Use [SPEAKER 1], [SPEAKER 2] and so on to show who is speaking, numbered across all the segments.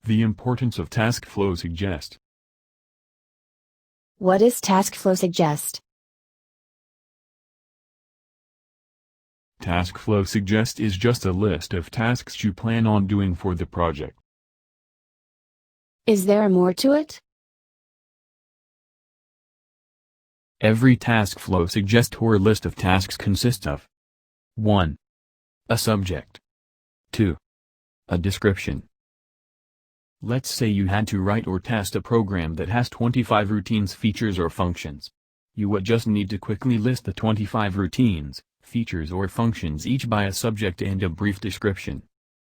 [SPEAKER 1] The importance of Taskflow-suggest.
[SPEAKER 2] What is Taskflow-suggest?
[SPEAKER 1] Taskflow-suggest is just a list of tasks you plan on doing for the project.
[SPEAKER 2] Is there more to it?
[SPEAKER 1] Every Taskflow-suggest or list of tasks consists of 1. A subject. 2. A description. Let's say you had to write or test a program that has 25 routines, features or functions. You would just need to quickly list the 25 routines, features or functions, each by a subject and a brief description.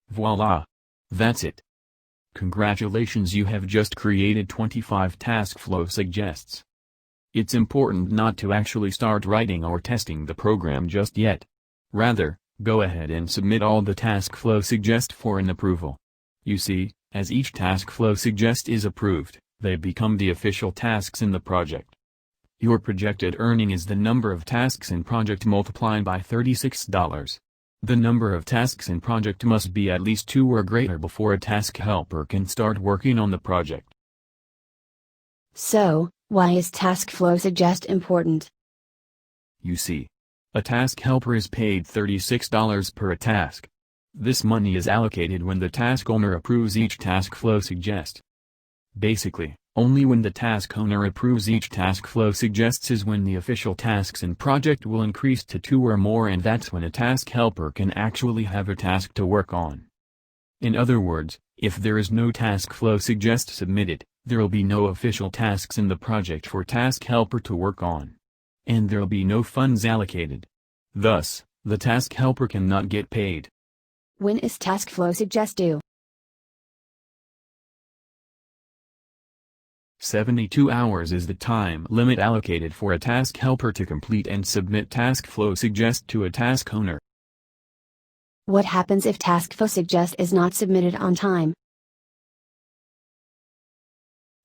[SPEAKER 1] Voila! That's it. Congratulations, you have just created 25 Taskflow-suggests. It's important not to actually start writing or testing the program just yet. Rather, go ahead and submit all the Taskflow-suggest for an approval. You see, as each Taskflow-suggest is approved, they become the official tasks in the project. Your projected earning is the number of tasks in project multiplied by $36. The number of tasks in project must be at least 2 or greater before a task helper can start working on the project.
[SPEAKER 2] So, why is Taskflow-suggest important?
[SPEAKER 1] You see, a task helper is paid $36 per task. This money is allocated when the task owner approves each Taskflow-suggest. Basically, only when the task owner approves each Taskflow-suggests is when the official tasks in project will increase to 2 or more, and that's when a task helper can actually have a task to work on. In other words, if there is no Taskflow-suggest submitted, there will be no official tasks in the project for task helper to work on. And there will be no funds allocated. Thus, the task helper cannot get paid.
[SPEAKER 2] When is Taskflow-suggest due?
[SPEAKER 1] 72 hours is the time limit allocated for a task helper to complete and submit Taskflow-suggest to a task owner.
[SPEAKER 2] What happens if Taskflow-suggest is not submitted on time?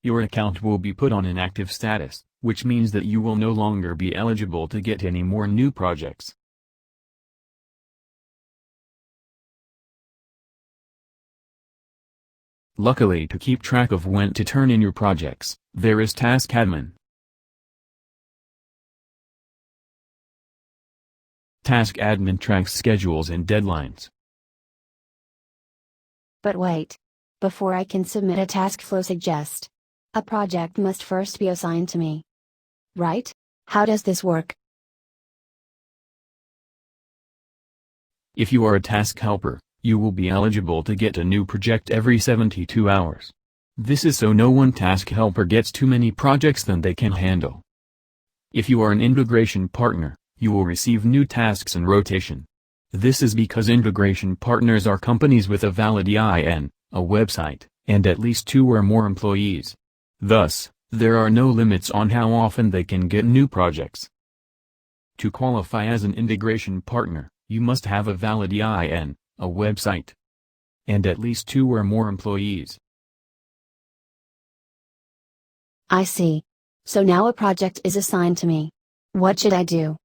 [SPEAKER 1] Your account will be put on inactive status, which means that you will no longer be eligible to get any more new projects. Luckily, to keep track of when to turn in your projects, there is Task Admin. Task Admin tracks schedules and deadlines.
[SPEAKER 2] But wait. Before I can submit a Taskflow-suggest, a project must first be assigned to me. Right? How does this work?
[SPEAKER 1] If you are a task helper, you will be eligible to get a new project every 72 hours. This is so no one task helper gets too many projects than they can handle. If you are an integration partner, you will receive new tasks in rotation. This is because integration partners are companies with a valid EIN, a website, and at least 2 or more employees. Thus, there are no limits on how often they can get new projects. To qualify as an integration partner, you must have a valid EIN, a website, and at least 2 or more employees.
[SPEAKER 2] I see. So now a project is assigned to me. What should I do?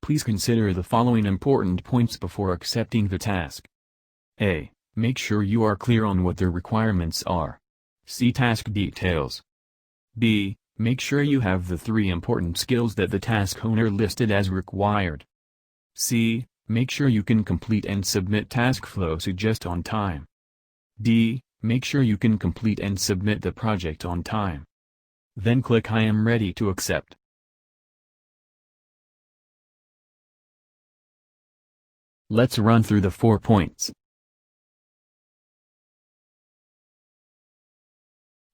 [SPEAKER 1] Please consider the following important points before accepting the task. A. Make sure you are clear on what the requirements are. See task details. B. Make sure you have the 3 important skills that the task owner listed as required. C. Make sure you can complete and submit Taskflow-suggest on time. D. Make sure you can complete and submit the project on time. Then click I am ready to accept. Let's run through the 4 points.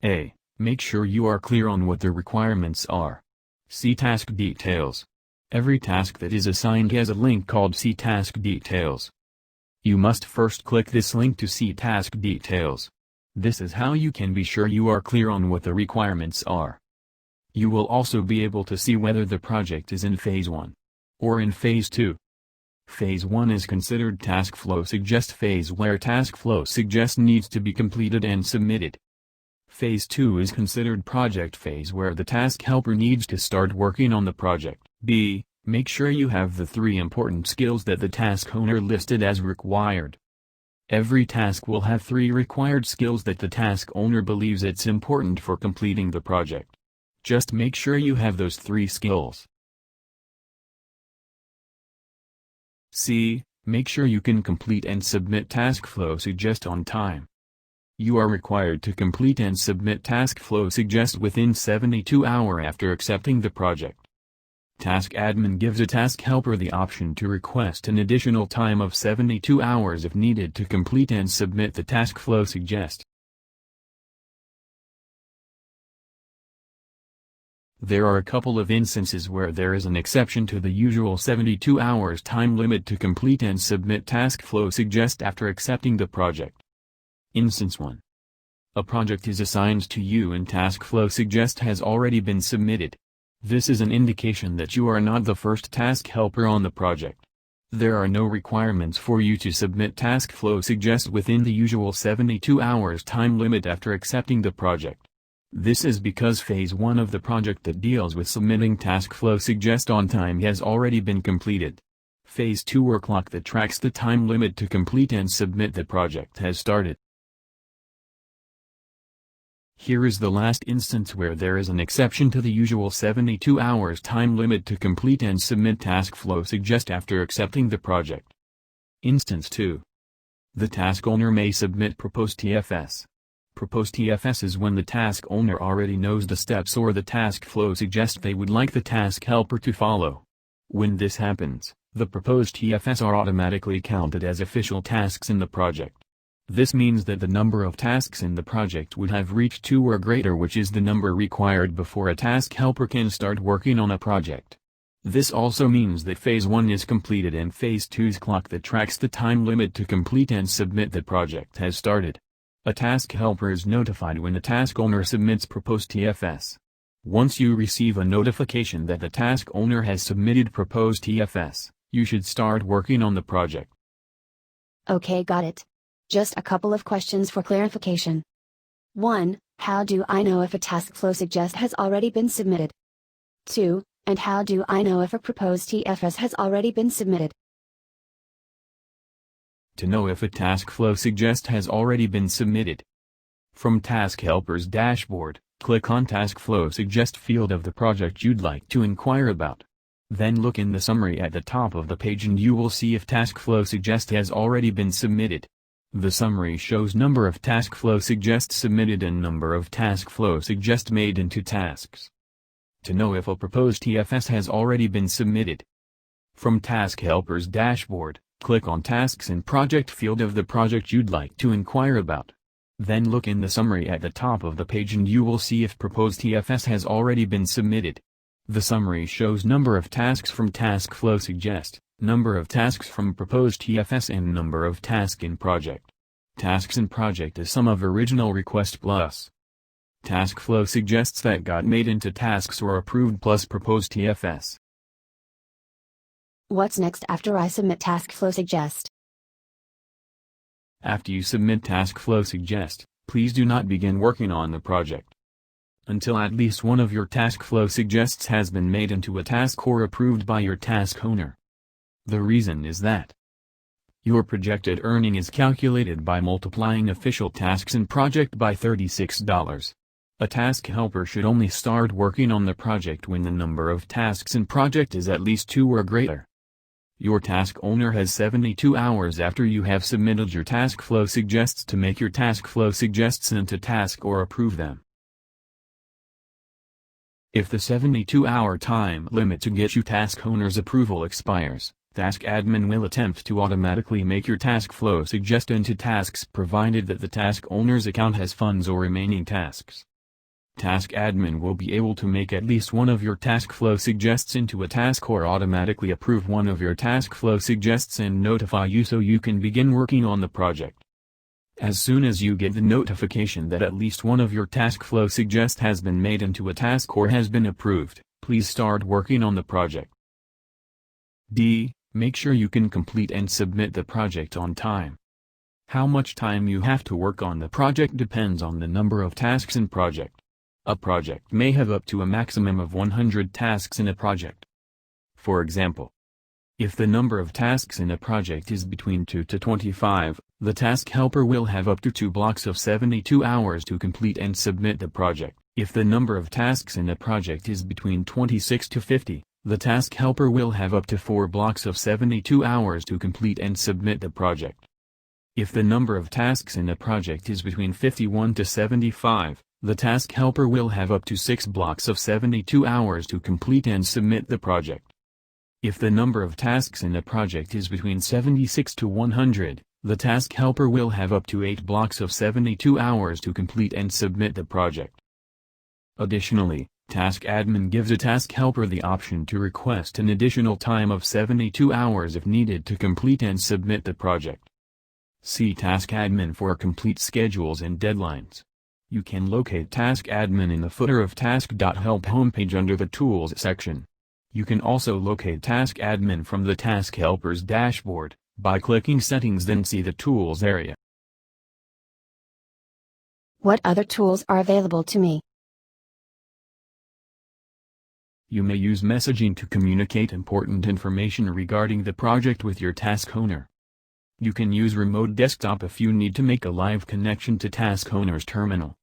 [SPEAKER 1] A. Make sure you are clear on what the requirements are. See task details. Every task that is assigned has a link called See Task Details. You must first click this link to see task details. This is how you can be sure you are clear on what the requirements are. You will also be able to see whether the project is in Phase 1 or in Phase 2. Phase 1 is considered Taskflow-suggest phase, where Taskflow-suggest needs to be completed and submitted. Phase 2 is considered project phase, where the task helper needs to start working on the project. B. Make sure you have the 3 important skills that the task owner listed as required. Every task will have 3 required skills that the task owner believes it's important for completing the project. Just make sure you have those 3 skills. C. Make sure you can complete and submit Taskflow-suggest on time. You are required to complete and submit Taskflow-suggest within 72 hours after accepting the project. Task admin gives a task helper the option to request an additional time of 72 hours if needed to complete and submit the Taskflow-suggest. There are a couple of instances where there is an exception to the usual 72 hours time limit to complete and submit Taskflow-suggest after accepting the project. Instance 1. A project is assigned to you and Taskflow-suggest has already been submitted. This is an indication that you are not the first task helper on the project. There are no requirements for you to submit Taskflow-suggest within the usual 72 hours time limit after accepting the project. This is because phase 1 of the project that deals with submitting Taskflow-suggest on time has already been completed. Phase 2 or clock that tracks the time limit to complete and submit the project has started. Here is the last instance where there is an exception to the usual 72 hours time limit to complete and submit Taskflow-suggest after accepting the project. Instance 2. The task owner may submit proposed TFS. Proposed TFS is when the task owner already knows the steps or the Taskflow-suggest they would like the task helper to follow. When this happens, the proposed TFS are automatically counted as official tasks in the project. This means that the number of tasks in the project would have reached 2 or greater, which is the number required before a task helper can start working on a project. This also means that phase 1 is completed and phase 2's clock that tracks the time limit to complete and submit the project has started. A task helper is notified when the task owner submits proposed TFS. Once you receive a notification that the task owner has submitted proposed TFS, you should start working on the project.
[SPEAKER 2] Okay, got it. Just a couple of questions for clarification. 1. How do I know if a Taskflow-suggest has already been submitted? 2. And how do I know if a proposed TFS has already been submitted?
[SPEAKER 1] To know if a Taskflow-suggest has already been submitted. From Task Helper's dashboard, click on Taskflow-suggest field of the project you'd like to inquire about. Then look in the summary at the top of the page and you will see if Taskflow-suggest has already been submitted. The summary shows number of Taskflow-suggest submitted and number of Taskflow-suggest made into tasks. To know if a proposed TFS has already been submitted. From Task Helper's dashboard, click on Tasks and Project field of the project you'd like to inquire about. Then look in the summary at the top of the page and you will see if proposed TFS has already been submitted. The summary shows number of tasks from Taskflow-suggest, number of tasks from proposed TFS and number of tasks in project. Tasks in project is sum of original request plus Taskflow-suggests that got made into tasks or approved plus proposed TFS.
[SPEAKER 2] What's next after I submit Taskflow-suggest?
[SPEAKER 1] After you submit Taskflow-suggest, please do not begin working on the project until at least one of your Taskflow-suggests has been made into a task or approved by your task owner. The reason is that your projected earning is calculated by multiplying official tasks in project by $36. A task helper should only start working on the project when the number of tasks in project is at least 2 or greater. Your task owner has 72 hours after you have submitted your Taskflow-suggests to make your Taskflow-suggests into task or approve them. If the 72-hour time limit to get your task owner's approval expires, Task admin will attempt to automatically make your Taskflow-suggest into tasks provided that the task owner's account has funds or remaining tasks. Task admin will be able to make at least one of your Taskflow-suggests into a task or automatically approve one of your Taskflow-suggests and notify you so you can begin working on the project. As soon as you get the notification that at least one of your Taskflow-suggest has been made into a task or has been approved, please start working on the project. D. Make sure you can complete and submit the project on time. How much time you have to work on the project depends on the number of tasks in project. A project may have up to a maximum of 100 tasks in a project. For example, if the number of tasks in a project is between 2 to 25, the task helper will have up to 2 blocks of 72 hours to complete and submit the project. If the number of tasks in a project is between 26 to 50, the task helper will have up to 4 blocks of 72 hours to complete and submit the project. If the number of tasks in a project is between 51 to 75, the task helper will have up to 6 blocks of 72 hours to complete and submit the project. If the number of tasks in a project is between 76 to 100, the task helper will have up to 8 blocks of 72 hours to complete and submit the project. Additionally, Task Admin gives a task helper the option to request an additional time of 72 hours if needed to complete and submit the project. See Task Admin for complete schedules and deadlines. You can locate Task Admin in the footer of Task.help homepage under the Tools section. You can also locate Task Admin from the Task Helper's dashboard, by clicking Settings then see the Tools area.
[SPEAKER 2] What other tools are available to me?
[SPEAKER 1] You may use messaging to communicate important information regarding the project with your task owner. You can use remote desktop if you need to make a live connection to task owner's terminal.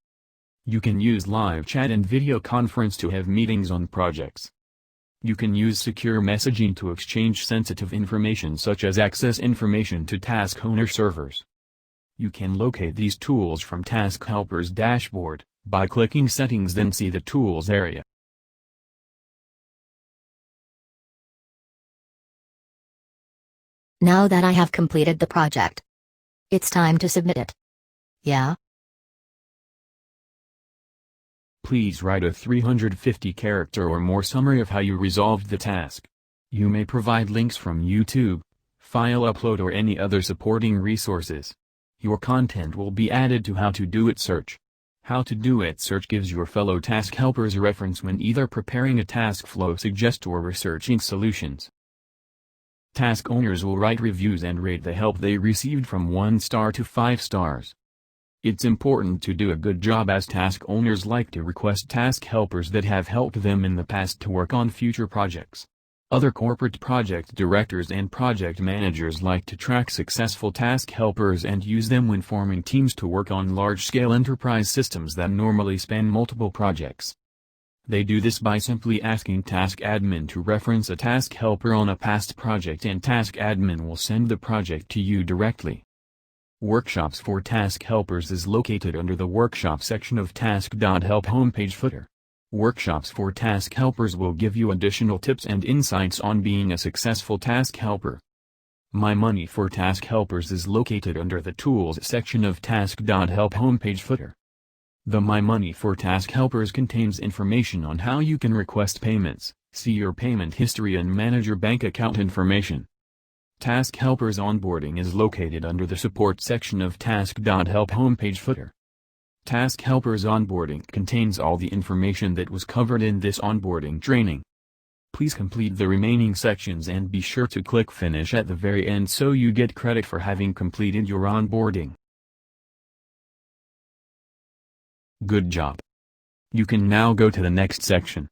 [SPEAKER 1] You can use live chat and video conference to have meetings on projects. You can use secure messaging to exchange sensitive information such as access information to task owner servers. You can locate these tools from Task Helper's dashboard, by clicking Settings then see the Tools area.
[SPEAKER 3] Now that I have completed the project, it's time to submit it. Yeah?
[SPEAKER 1] Please write a 350-character or more summary of how you resolved the task. You may provide links from YouTube, file upload or any other supporting resources. Your content will be added to How to Do It search. How to Do It search gives your fellow task helpers a reference when either preparing a Taskflow-suggest or researching solutions. Task owners will write reviews and rate the help they received from 1 star to 5 stars. It's important to do a good job as task owners like to request task helpers that have helped them in the past to work on future projects. Other corporate project directors and project managers like to track successful task helpers and use them when forming teams to work on large-scale enterprise systems that normally span multiple projects. They do this by simply asking Task Admin to reference a task helper on a past project and Task Admin will send the project to you directly. Workshops for Task Helpers is located under the Workshop section of Task.help homepage footer. Workshops for Task Helpers will give you additional tips and insights on being a successful task helper. My Money for Task Helpers is located under the Tools section of Task.help homepage footer. The My Money for Task Helpers contains information on how you can request payments, see your payment history and manage your bank account information. Task Helpers Onboarding is located under the Support section of Task.help homepage footer. Task Helpers Onboarding contains all the information that was covered in this onboarding training. Please complete the remaining sections and be sure to click Finish at the very end so you get credit for having completed your onboarding. Good job. You can now go to the next section.